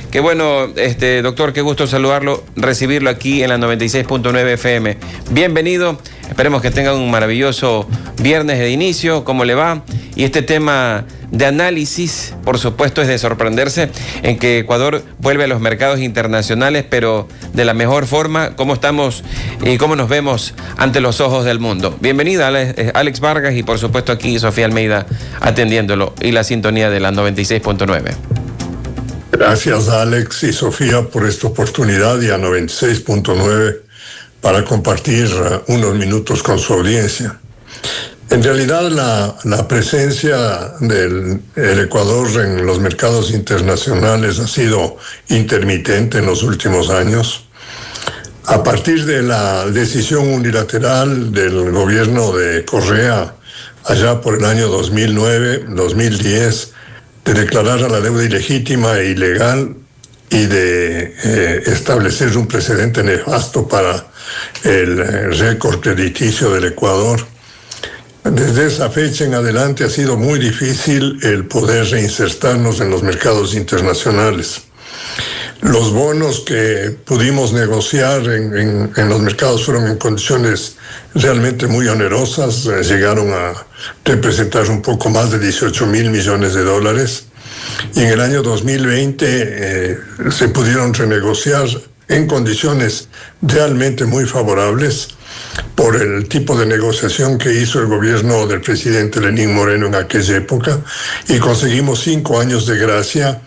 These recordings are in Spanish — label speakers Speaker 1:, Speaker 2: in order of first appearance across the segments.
Speaker 1: Qué bueno, doctor, qué gusto saludarlo, recibirlo aquí en la 96.9 FM. Bienvenido, esperemos que tenga un maravilloso viernes de inicio, ¿cómo le va? Y este tema de análisis, por supuesto, es de sorprenderse en que Ecuador vuelve a los mercados internacionales, pero de la mejor forma. ¿Cómo estamos y cómo nos vemos ante los ojos del mundo? Bienvenida, Alex Vargas, y por supuesto aquí Sofía Almeida atendiéndolo y la sintonía de la 96.9.
Speaker 2: Gracias, Alex y Sofía, por esta oportunidad y a 96.9 para compartir unos minutos con su audiencia. En realidad, la presencia del Ecuador en los mercados internacionales ha sido intermitente en los últimos años. A partir de la decisión unilateral del gobierno de Correa, allá por el año 2009-2010, de declarar a la deuda ilegítima e ilegal y de establecer un precedente nefasto para el récord crediticio del Ecuador. Desde esa fecha en adelante ha sido muy difícil el poder reinsertarnos en los mercados internacionales. Los bonos que pudimos negociar en los mercados fueron en condiciones realmente muy onerosas, llegaron a representar un poco más de 18.000 millones de dólares, y en el año 2020 se pudieron renegociar en condiciones realmente muy favorables por el tipo de negociación que hizo el gobierno del presidente Lenín Moreno en aquella época, y conseguimos 5 años de gracia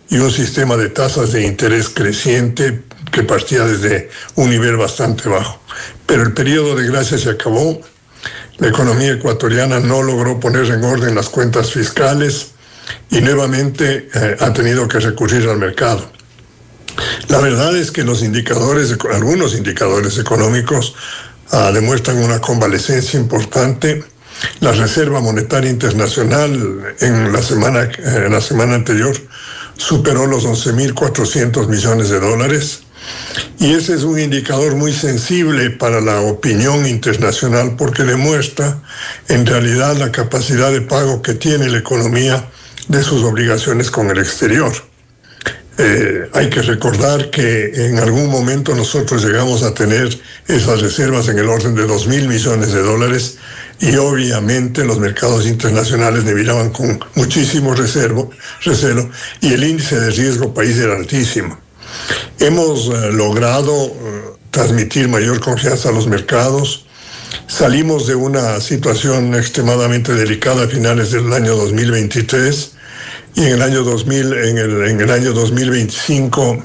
Speaker 2: y un sistema de tasas de interés creciente que partía desde un nivel bastante bajo. Pero el periodo de gracia se acabó, la economía ecuatoriana no logró poner en orden las cuentas fiscales y nuevamente ha tenido que recurrir al mercado. La verdad es que algunos indicadores económicos demuestran una convalecencia importante. La Reserva Monetaria Internacional en la semana anterior superó los 11.400 millones de dólares, y ese es un indicador muy sensible para la opinión internacional porque demuestra en realidad la capacidad de pago que tiene la economía de sus obligaciones con el exterior. Hay que recordar que en algún momento nosotros llegamos a tener esas reservas en el orden de 2.000 millones de dólares, y obviamente los mercados internacionales me miraban con muchísimo recelo, y el índice de riesgo país era altísimo. Hemos logrado transmitir mayor confianza a los mercados. Salimos de una situación extremadamente delicada a finales del año 2023, y en el año 2025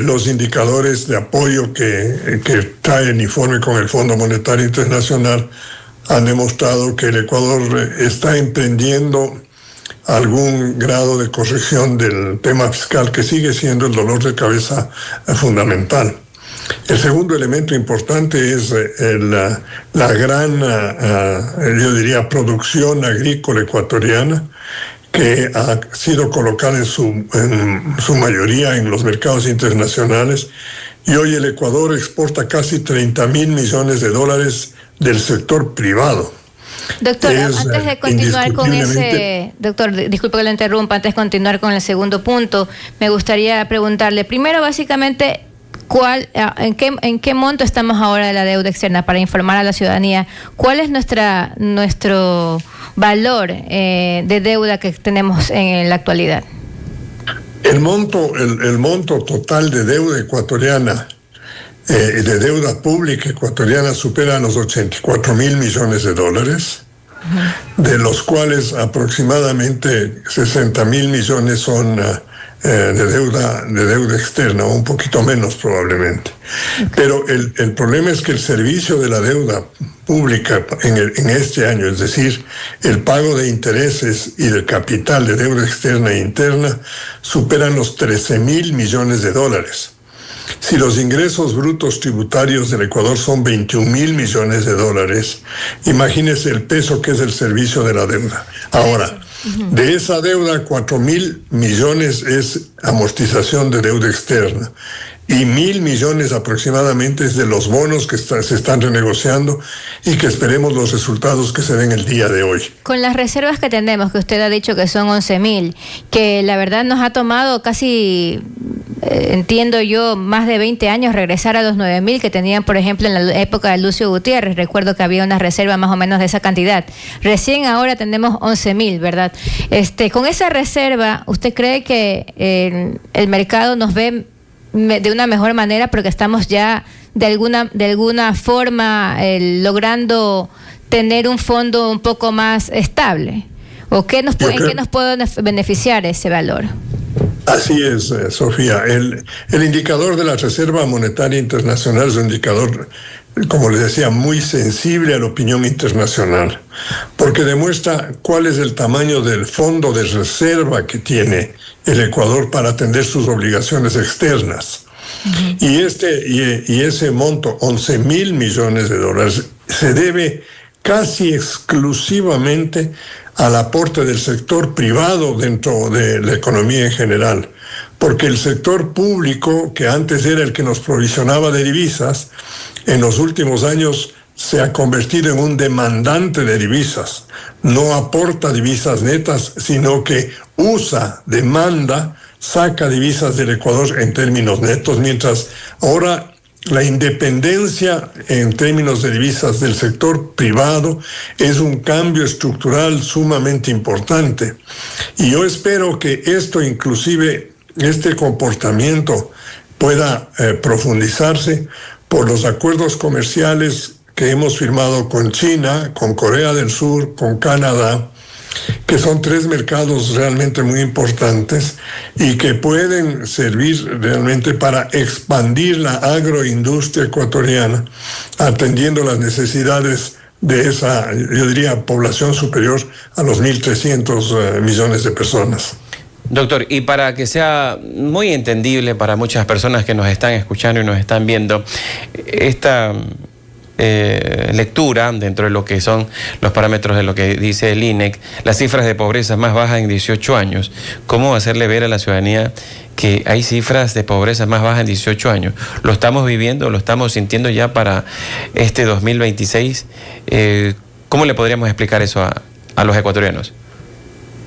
Speaker 2: los indicadores de apoyo que trae el informe con el Fondo Monetario Internacional han demostrado que el Ecuador está emprendiendo algún grado de corrección del tema fiscal, que sigue siendo el dolor de cabeza fundamental. El segundo elemento importante es la gran, yo diría, producción agrícola ecuatoriana, que ha sido colocada en su mayoría en los mercados internacionales, y hoy el Ecuador exporta casi 30.000 millones de dólares del sector privado.
Speaker 3: Doctor, antes de continuar con ese, doctor, disculpe que lo interrumpa, antes de continuar con el segundo punto, me gustaría preguntarle, primero, básicamente, ¿en qué monto estamos ahora de la deuda externa, para informar a la ciudadanía? ¿Cuál es nuestro valor de deuda que tenemos en la actualidad?
Speaker 2: El monto total de deuda ecuatoriana, de deuda pública ecuatoriana, supera los 84.000 millones de dólares, de los cuales aproximadamente 60.000 millones son de deuda externa, o un poquito menos probablemente. Pero el problema es que el servicio de la deuda pública en este año, es decir, el pago de intereses y del capital de deuda externa e interna, superan los 13.000 millones de dólares. Si los ingresos brutos tributarios del Ecuador son 21.000 millones de dólares, imagínese el peso que es el servicio de la deuda. Ahora, de esa deuda, 4.000 millones es amortización de deuda externa, y 1.000 millones aproximadamente es de los bonos que se están renegociando y que esperemos los resultados que se den el día de hoy.
Speaker 3: Con las reservas que tenemos, que usted ha dicho que son 11.000, que la verdad nos ha tomado casi, entiendo yo, más de 20 años regresar a los 9.000 que tenían, por ejemplo, en la época de Lucio Gutiérrez. Recuerdo que había una reserva más o menos de esa cantidad. Recién ahora tenemos 11.000, ¿verdad? Con esa reserva, ¿usted cree que el mercado nos ve de una mejor manera porque estamos ya de alguna forma logrando tener un fondo un poco más estable? ¿O en qué nos puede beneficiar ese valor?
Speaker 2: Así es, Sofía. El indicador de la Reserva Monetaria Internacional es un indicador, como les decía, muy sensible a la opinión internacional, porque demuestra cuál es el tamaño del fondo de reserva que tiene el Ecuador para atender sus obligaciones externas. Uh-huh. Y ese monto, 11.000 millones de dólares, se debe casi exclusivamente al aporte del sector privado dentro de la economía en general, porque el sector público, que antes era el que nos provisionaba de divisas, en los últimos años se ha convertido en un demandante de divisas. No aporta divisas netas, sino que demanda, saca divisas del Ecuador en términos netos, mientras ahora la independencia en términos de divisas del sector privado es un cambio estructural sumamente importante. Y yo espero que esto, inclusive este comportamiento, pueda profundizarse por los acuerdos comerciales que hemos firmado con China, con Corea del Sur, con Canadá, que son 3 mercados realmente muy importantes y que pueden servir realmente para expandir la agroindustria ecuatoriana, atendiendo las necesidades de esa, yo diría, población superior a los 1.300 millones de personas.
Speaker 1: Doctor, y para que sea muy entendible para muchas personas que nos están escuchando y nos están viendo, esta lectura dentro de lo que son los parámetros de lo que dice el INEC, las cifras de pobreza más bajas en 18 años, ¿cómo hacerle ver a la ciudadanía que hay cifras de pobreza más bajas en 18 años? ¿Lo estamos viviendo, lo estamos sintiendo ya para este 2026? ¿Cómo le podríamos explicar eso a los ecuatorianos?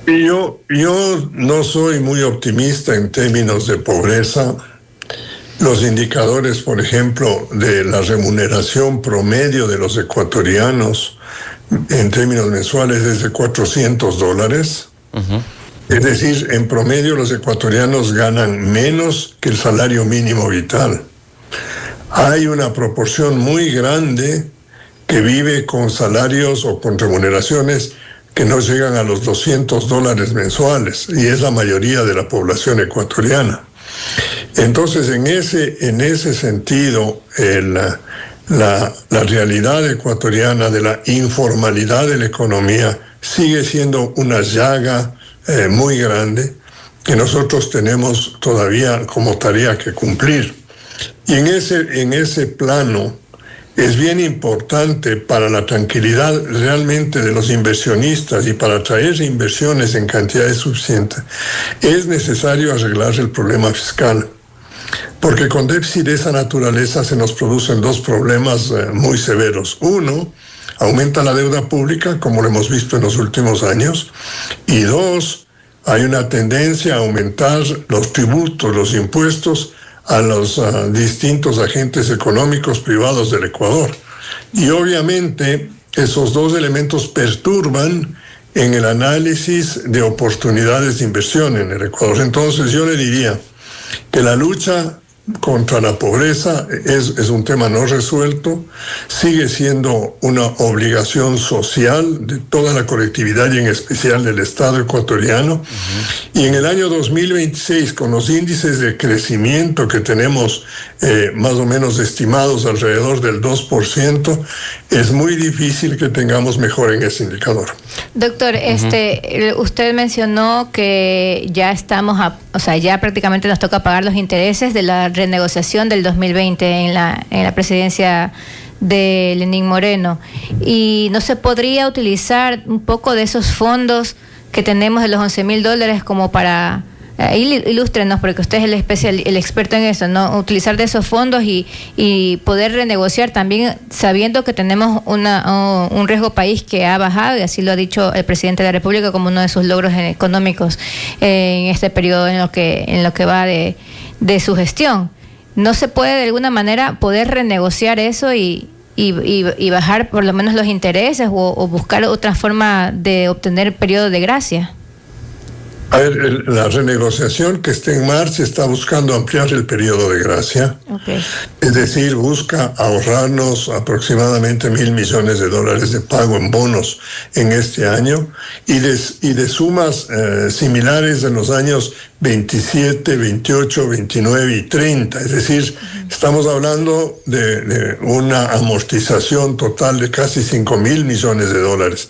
Speaker 2: Yo no soy muy optimista en términos de pobreza. Los indicadores, por ejemplo, de la remuneración promedio de los ecuatorianos en términos mensuales es de $400. Uh-huh. Es decir, en promedio los ecuatorianos ganan menos que el salario mínimo vital. Hay una proporción muy grande que vive con salarios o con remuneraciones que no llegan a los $200 mensuales, y es la mayoría de la población ecuatoriana. Entonces, en ese sentido, la realidad ecuatoriana de la informalidad de la economía sigue siendo una llaga muy grande que nosotros tenemos todavía como tarea que cumplir. Y en ese plano es bien importante para la tranquilidad realmente de los inversionistas y para atraer inversiones en cantidades suficientes, es necesario arreglar el problema fiscal. Porque con déficit de esa naturaleza se nos producen 2 problemas muy severos. Uno, aumenta la deuda pública, como lo hemos visto en los últimos años. Y 2, hay una tendencia a aumentar los tributos, los impuestos a los distintos agentes económicos privados del Ecuador. Y obviamente esos 2 elementos perturban en el análisis de oportunidades de inversión en el Ecuador. Entonces yo le diría que la lucha contra la pobreza es un tema no resuelto, sigue siendo una obligación social de toda la colectividad y en especial del Estado ecuatoriano. Uh-huh. Y en el año 2026, con los índices de crecimiento que tenemos más o menos estimados alrededor del 2%, es muy difícil que tengamos mejor en ese indicador.
Speaker 3: Doctor, usted mencionó que ya estamos, ya prácticamente nos toca pagar los intereses de la renegociación del 2020 en la presidencia de Lenín Moreno. ¿Y no se podría utilizar un poco de esos fondos que tenemos de los $11.000 como para ilústrenos, porque usted es el experto en eso, ¿no? Utilizar de esos fondos y poder renegociar también sabiendo que tenemos un riesgo país que ha bajado, y así lo ha dicho el presidente de la República como uno de sus logros económicos en este periodo en lo que va de su gestión. ¿No se puede de alguna manera poder renegociar eso y bajar por lo menos los intereses o buscar otra forma de obtener periodo de gracia?
Speaker 2: A ver, la renegociación que está en marcha está buscando ampliar el periodo de gracia. Okay. Es decir, busca ahorrarnos aproximadamente $1.000 millones de pago en bonos en este año y de sumas similares en los años 27, 28, 29 y 30. Es decir, estamos hablando de una amortización total de casi $5.000 millones.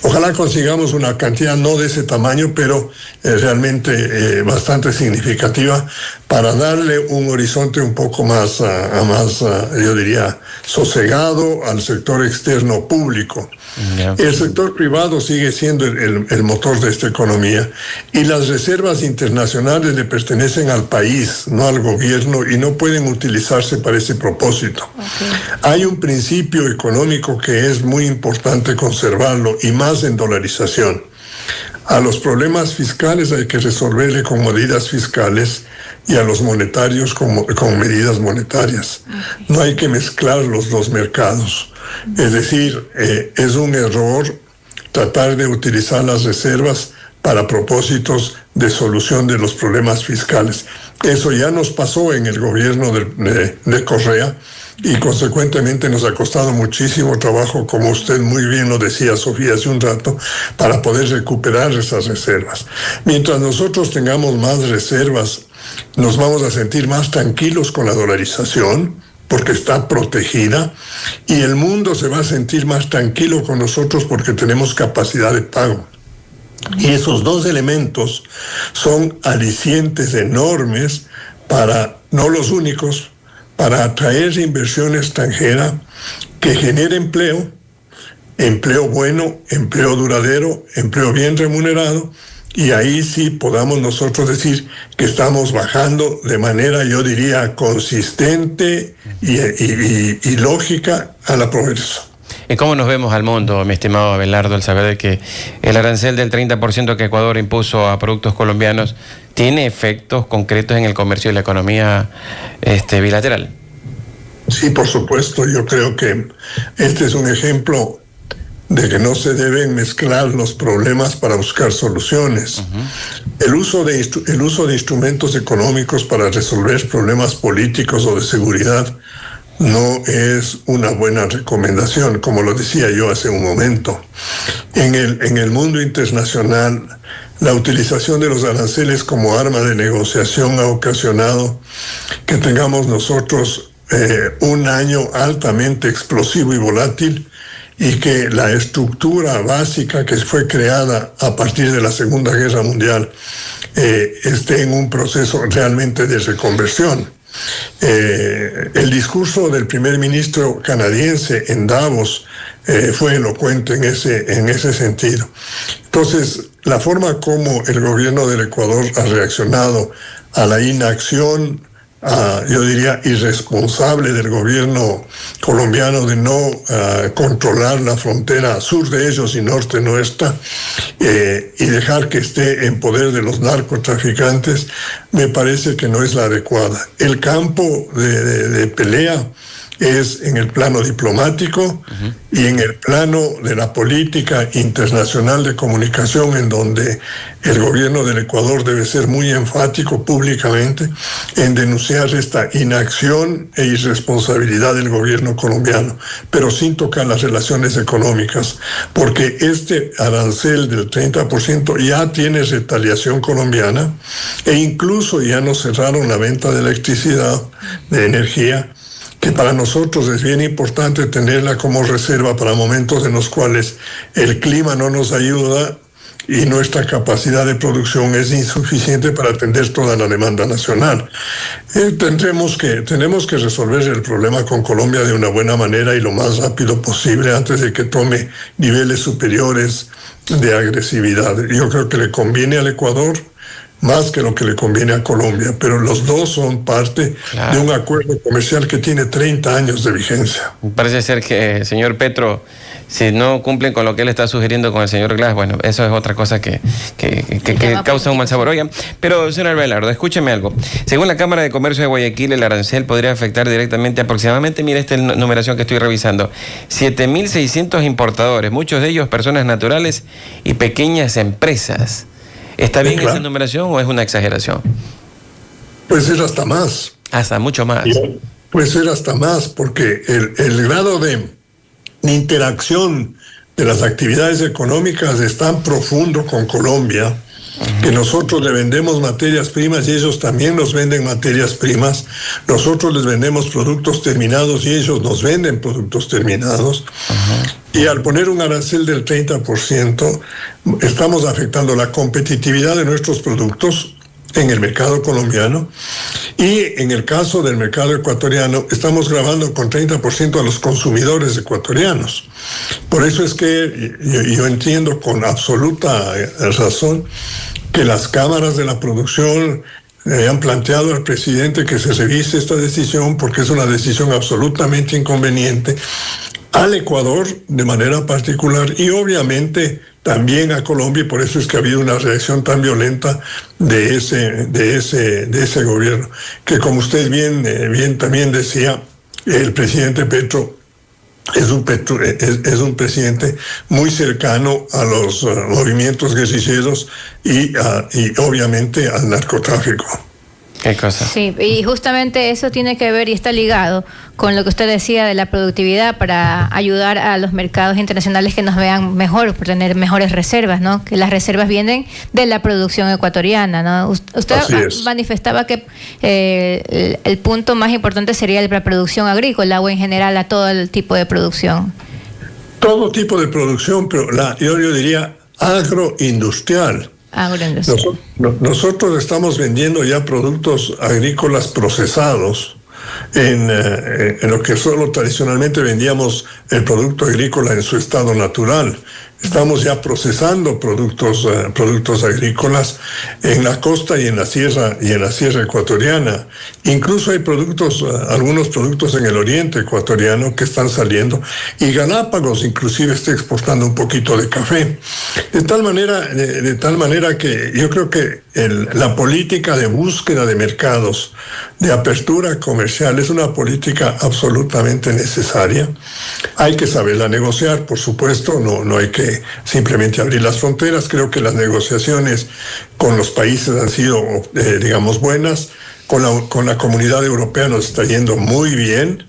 Speaker 2: Ojalá consigamos una cantidad no de ese tamaño, pero realmente bastante significativa para darle un horizonte un poco más, yo diría, sosegado al sector externo público. Yeah. El sector privado sigue siendo el motor de esta economía y las reservas internacionales le pertenecen al país, no al gobierno, y no pueden utilizarse para ese propósito. Okay. Hay un principio económico que es muy importante conservarlo, y más en dolarización. A los problemas fiscales hay que resolverle con medidas fiscales y a los monetarios con medidas monetarias. Okay. No hay que mezclar los dos mercados. Es decir, es un error tratar de utilizar las reservas para propósitos de solución de los problemas fiscales. Eso ya nos pasó en el gobierno de Correa, y consecuentemente nos ha costado muchísimo trabajo, como usted muy bien lo decía, Sofía, hace un rato, para poder recuperar esas reservas. Mientras nosotros tengamos más reservas, nos vamos a sentir más tranquilos con la dolarización, porque está protegida, y el mundo se va a sentir más tranquilo con nosotros porque tenemos capacidad de pago. Y esos dos elementos son alicientes enormes para, no los únicos, para atraer inversión extranjera que genere empleo bueno, empleo duradero, empleo bien remunerado, y ahí sí podamos nosotros decir que estamos bajando de manera, yo diría, consistente y lógica a la pobreza.
Speaker 1: ¿Y cómo nos vemos al mundo, mi estimado Abelardo, al saber de que el arancel del 30% que Ecuador impuso a productos colombianos tiene efectos concretos en el comercio y la economía bilateral?
Speaker 2: Sí, por supuesto. Yo creo que este es un ejemplo de que no se deben mezclar los problemas para buscar soluciones. Uh-huh. El uso de instrumentos económicos para resolver problemas políticos o de seguridad no es una buena recomendación, como lo decía yo hace un momento. En el mundo internacional, la utilización de los aranceles como arma de negociación ha ocasionado que tengamos nosotros un año altamente explosivo y volátil, y que la estructura básica que fue creada a partir de la Segunda Guerra Mundial esté en un proceso realmente de reconversión. El discurso del primer ministro canadiense en Davos fue elocuente en ese sentido. Entonces, la forma como el gobierno del Ecuador ha reaccionado a la inacción, yo diría, irresponsable del gobierno colombiano de no controlar la frontera sur de ellos y norte nuestra, y dejar que esté en poder de los narcotraficantes, me parece que no es la adecuada. El campo de pelea es en el plano diplomático, uh-huh, y en el plano de la política internacional de comunicación, en donde el gobierno del Ecuador debe ser muy enfático públicamente en denunciar esta inacción e irresponsabilidad del gobierno colombiano, pero sin tocar las relaciones económicas, porque este arancel del 30% ya tiene retaliación colombiana, e incluso ya nos cerraron la venta de electricidad, de energía, que para nosotros es bien importante tenerla como reserva para momentos en los cuales el clima no nos ayuda y nuestra capacidad de producción es insuficiente para atender toda la demanda nacional. Tenemos que resolver el problema con Colombia de una buena manera y lo más rápido posible, antes de que tome niveles superiores de agresividad. Yo creo que le conviene al Ecuador más que lo que le conviene a Colombia, pero los dos son parte de un acuerdo comercial que tiene 30 años de vigencia.
Speaker 1: Parece ser que, señor Petro, si no cumplen con lo que él está sugiriendo con el señor Glass, bueno, eso es otra cosa que causa un mal sabor. Oigan, pero señor Abelardo, escúcheme algo. Según la Cámara de Comercio de Guayaquil, el arancel podría afectar directamente aproximadamente, mire esta numeración que estoy revisando, 7.600 importadores, muchos de ellos personas naturales y pequeñas empresas. ¿Está bien esa numeración o es una exageración?
Speaker 2: Puede ser hasta más.
Speaker 1: Hasta mucho más.
Speaker 2: Puede ser hasta más, porque el grado de interacción de las actividades económicas es tan profundo con Colombia que nosotros le vendemos materias primas y ellos también nos venden materias primas. Nosotros les vendemos productos terminados y ellos nos venden productos terminados. Y al poner un arancel del 30%, estamos afectando la competitividad de nuestros productos en el mercado colombiano, y en el caso del mercado ecuatoriano estamos grabando con 30% a los consumidores ecuatorianos. Por eso es que yo entiendo con absoluta razón que las cámaras de la producción han planteado al presidente que se revise esta decisión, porque es una decisión absolutamente inconveniente al Ecuador de manera particular y obviamente también a Colombia, y por eso es que ha habido una reacción tan violenta de ese gobierno, que como usted bien también decía, el presidente Petro es un presidente muy cercano a los movimientos guerrilleros y obviamente al narcotráfico.
Speaker 1: ¿Qué cosa?
Speaker 3: Sí, y justamente eso tiene que ver y está ligado con lo que usted decía de la productividad para ayudar a los mercados internacionales que nos vean mejor, por tener mejores reservas, ¿no? Que las reservas vienen de la producción ecuatoriana, ¿no? Usted manifestaba que el punto más importante sería la producción agrícola o en general a todo el tipo de producción.
Speaker 2: Todo tipo de producción, pero yo diría agroindustrial. Nosotros estamos vendiendo ya productos agrícolas procesados en lo que solo tradicionalmente vendíamos el producto agrícola en su estado natural. Estamos ya procesando productos agrícolas en la costa y en la sierra ecuatoriana. Incluso hay algunos productos en el oriente ecuatoriano que están saliendo, y Galápagos inclusive está exportando un poquito de café. De tal manera que yo creo que la política de búsqueda de mercados, de apertura comercial, es una política absolutamente necesaria. Hay que saberla negociar, por supuesto, no hay que simplemente abrir las fronteras. Creo que las negociaciones con los países han sido, buenas. Con la comunidad europea nos está yendo muy bien.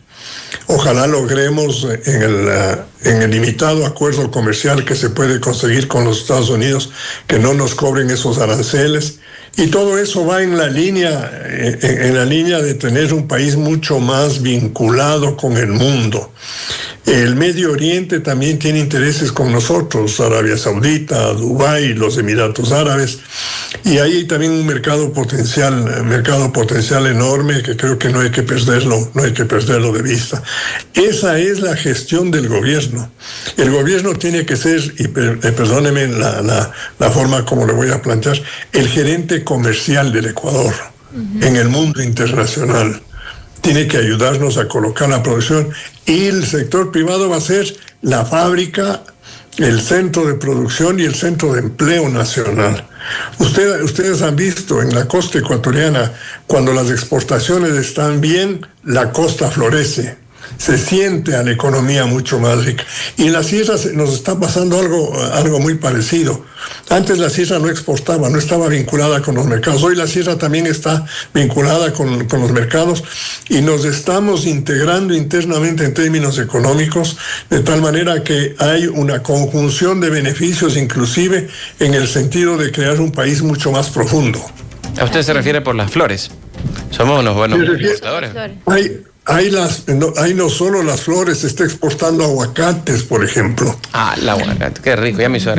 Speaker 2: Ojalá logremos en el limitado acuerdo comercial que se puede conseguir con los Estados Unidos que no nos cobren esos aranceles. Y todo eso va en la línea de tener un país mucho más vinculado con el mundo. El Medio Oriente también tiene intereses con nosotros, Arabia Saudita, Dubái, los Emiratos Árabes, y ahí hay también un mercado potencial enorme que creo que no hay que perderlo de vista. Esa es la gestión del gobierno. El gobierno tiene que ser, y perdóneme la forma como le voy a plantear, el gerente comercial del Ecuador en el mundo internacional. Tiene que ayudarnos a colocar la producción, y el sector privado va a ser la fábrica, el centro de producción y el centro de empleo nacional. Ustedes han visto en la costa ecuatoriana, cuando las exportaciones están bien, la costa florece. Se siente a la economía mucho más rica. Y en la sierra nos está pasando algo muy parecido. Antes la sierra no exportaba, no estaba vinculada con los mercados. Hoy la sierra también está vinculada con los mercados, y nos estamos integrando internamente en términos económicos, de tal manera que hay una conjunción de beneficios, inclusive en el sentido de crear un país mucho más profundo.
Speaker 1: ¿A usted se refiere por las flores? Somos unos buenos exportadores.
Speaker 2: Hay no solo las flores, se está exportando aguacates, por ejemplo.
Speaker 1: El aguacate, qué rico, ya me hizo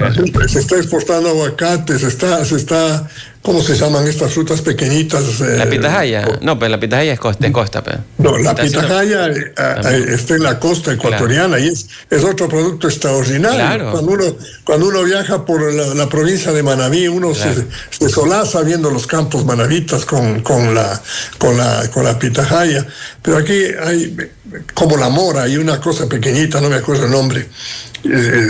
Speaker 2: Se está exportando aguacates, se está ¿cómo se llaman estas frutas pequeñitas?
Speaker 1: La pitahaya. No, pues la pitahaya es de costa. Pero.
Speaker 2: No, la pitahaya está en la costa ecuatoriana, y es otro producto extraordinario. Claro. Cuando uno viaja por la provincia de Manabí, uno se solaza viendo los campos manavitas con la pitahaya. Pero aquí hay, como la mora, hay una cosa pequeñita, no me acuerdo el nombre,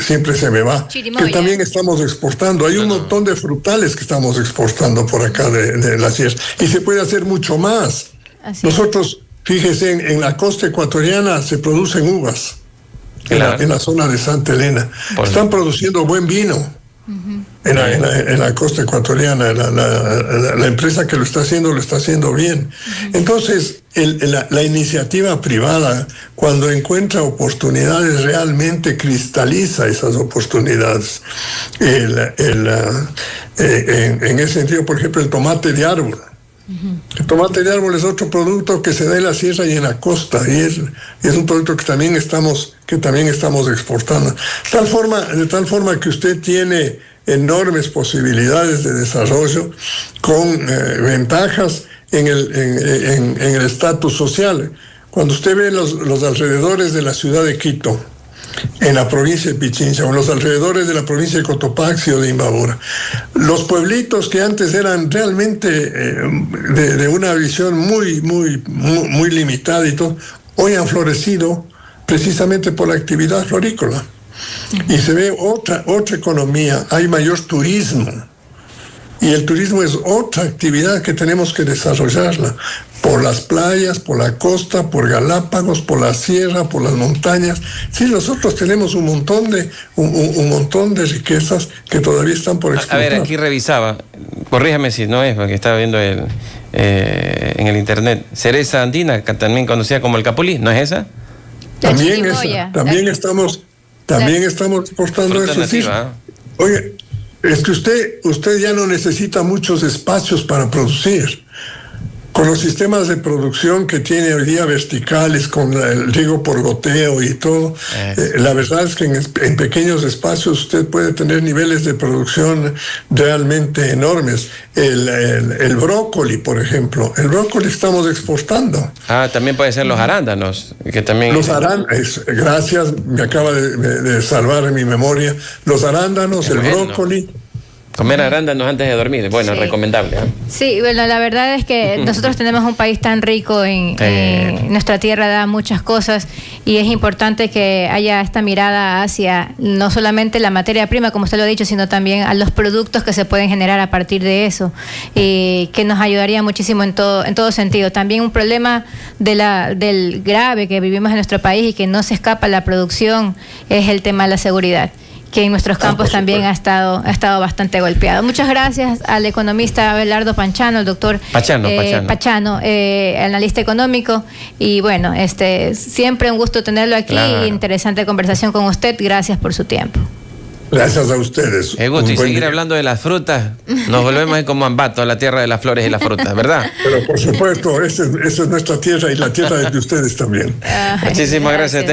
Speaker 2: siempre se me va, Chirimoya, que también estamos exportando. Hay un montón de frutales que estamos exportando por acá de la sierra, y se puede hacer mucho más. Nosotros, fíjese, en la costa ecuatoriana se producen uvas, en la zona de Santa Elena. Están produciendo buen vino. En la costa ecuatoriana, la empresa que lo está haciendo bien. Entonces, la iniciativa privada, cuando encuentra oportunidades, realmente cristaliza esas oportunidades. En ese sentido, por ejemplo, el tomate de árbol. El tomate de árbol es otro producto que se da en la sierra y en la costa, y es un producto que también estamos exportando. De tal forma que usted tiene enormes posibilidades de desarrollo con ventajas en el estatus social. Cuando usted ve los alrededores de la ciudad de Quito, en la provincia de Pichincha, o en los alrededores de la provincia de Cotopaxi o de Imbabura, los pueblitos que antes eran realmente de una visión muy limitada y todo, hoy han florecido precisamente por la actividad florícola. Y se ve otra economía, hay mayor turismo. Y el turismo es otra actividad que tenemos que desarrollarla, por las playas, por la costa, por Galápagos, por la sierra, por las montañas. Sí, nosotros tenemos un montón de riquezas que todavía están por explotar.
Speaker 1: A ver, aquí revisaba, corríjame si no es, porque estaba viendo en el internet, cereza andina, también conocida como el capulí, ¿no es esa?
Speaker 2: También esa, también estamos exportando eso. Sí. Oye, es que usted ya no necesita muchos espacios para producir. Con los sistemas de producción que tiene hoy día verticales, con el riego por goteo y todo, la verdad es que en pequeños espacios usted puede tener niveles de producción realmente enormes. El brócoli, por ejemplo, el brócoli estamos exportando.
Speaker 1: También pueden ser los arándanos, que también...
Speaker 2: Los arándanos, gracias, me acaba de salvar mi memoria. Los arándanos, el brócoli...
Speaker 1: Comer arándanos antes de dormir, bueno, sí. Recomendable.
Speaker 3: Sí, bueno, la verdad es que nosotros tenemos un país tan rico, nuestra tierra da muchas cosas, y es importante que haya esta mirada hacia no solamente la materia prima, como usted lo ha dicho, sino también a los productos que se pueden generar a partir de eso, que nos ayudaría muchísimo en todo sentido. También un problema del grave que vivimos en nuestro país y que no se escapa la producción es el tema de la seguridad, que en nuestros campos también ha estado bastante golpeado. Muchas gracias al economista Abelardo Pachano, el doctor Pachano, analista económico, y bueno, siempre un gusto tenerlo aquí, interesante conversación con usted, gracias por su tiempo.
Speaker 2: Gracias a ustedes.
Speaker 1: Es gusto, y seguir hablando de las frutas, nos volvemos como Ambato, la tierra de las flores y las frutas, ¿verdad?
Speaker 2: Pero por supuesto, esa es nuestra tierra y la tierra de ustedes también.
Speaker 1: Muchísimas gracias.